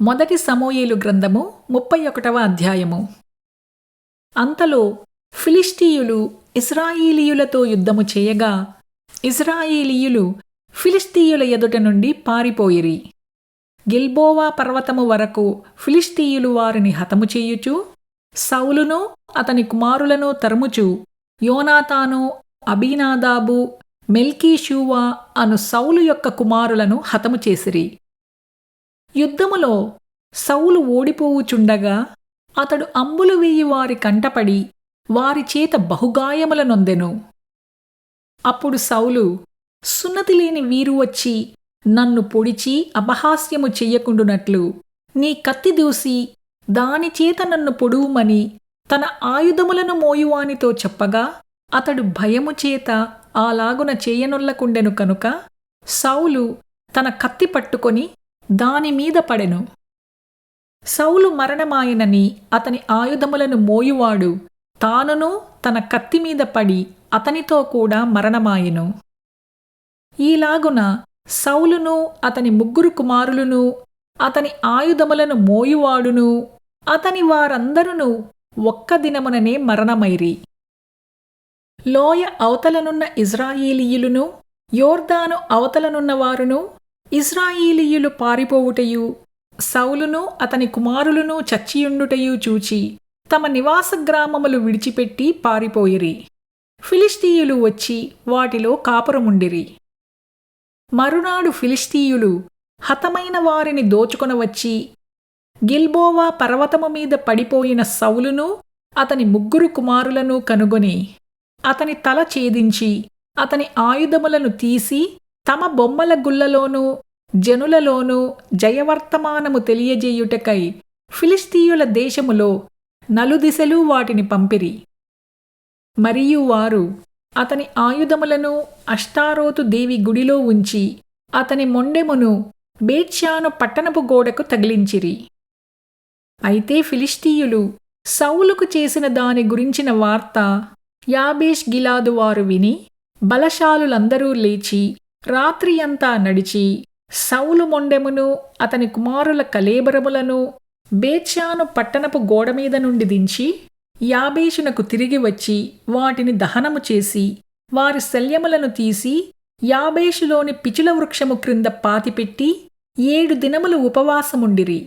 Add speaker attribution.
Speaker 1: మొదటి సమూయేలు గ్రంథము 31వ అధ్యాయము. అంతలో ఫిలిష్తీయులు ఇశ్రాయేలీయులతో యుద్ధము చేయగా, ఇశ్రాయేలీయులు ఫిలిష్తీయుల ఎదుట నుండి పారిపోయిరి. గిల్బోవా పర్వతము వరకు ఫిలిష్తీయులు వారిని హతము చేయుచు, సౌలును అతని కుమారులను తరుముచు, యోనాతాను, అబీనాదాబు, మెల్కీషూవా అను సౌలు యొక్క కుమారులను హతము చేసిరి. యుద్ధములో సౌలు ఓడిపోవుచుండగా అతడు అంబులు వేయి వారి కంటపడి వారి చేత బహుగాయముల నొందెను. అప్పుడు సౌలు, సున్నతి లేని వీరు వచ్చి నన్ను పొడిచి అపహాస్యము చెయ్యకుండునట్లు నీ కత్తి దూసి దానిచేత నన్ను పొడువుమని తన ఆయుధములను మోయువానితో చెప్పగా, అతడు భయము చేత అలాగున చేయనొల్లకుండెను కనుక సౌలు తన కత్తి పట్టుకొని దానిమీద పడెను. సౌలు మరణమాయనని అతని ఆయుధములను మోయువాడు తానును తన కత్తిమీద పడి అతనితో కూడా మరణమాయెను. ఈలాగున సౌలును అతని 3 కుమారులును అతని ఆయుధములను మోయువాడును అతని వారందరును ఒక్క దినముననే మరణమైరి. లోయ అవతలనున్న ఇశ్రాయేలీయులును యోర్దాను అవతలనున్నవారును ఇశ్రాయేలీయులు పారిపోవుటయు సౌలును అతని కుమారులను చచ్చియుండుటయు చూచి తమ నివాస గ్రామములు విడిచిపెట్టి పారిపోయిరి. ఫిలిష్తీయులు వచ్చి వాటిలో కాపురముండిరి. మరునాడు ఫిలిష్తీయులు హతమైన వారిని దోచుకొనవచ్చి గిల్బోవా పర్వతము మీద పడిపోయిన సౌలును అతని 3 కుమారులను కనుగొని అతని తల ఛేదించి అతని ఆయుధములను తీసి తమ బొమ్మల గుళ్లలోనూ జనులలోనూ జయవర్తమానము తెలియజేయుటకై ఫిలిష్తీయుల దేశములో నలుదిశలు వాటిని పంపిరి. మరియు వారు అతని ఆయుధములను అష్టారోతు దేవి గుడిలో ఉంచి అతని మొండెమును బేత్షాను పట్టణపు గోడకు తగిలించిరి. అయితే ఫిలిష్తీయులు సౌలుకు చేసిన దాని గురించిన వార్త యాబేష్ గిలాదు వారు విని బలశాలులందరూ లేచి రాత్రియంతా నడిచి సౌలు మొండెమును అతని కుమారుల కళేబరములను బేత్షాను పట్టణపు గోడమీద నుండి దించి యాబేషునకు తిరిగి వచ్చి వాటిని దహనము చేసి వారి శల్యములను తీసి యాబేషులోని పిచుల వృక్షము క్రింద పాతిపెట్టి 7 దినములు ఉపవాసముండిరి.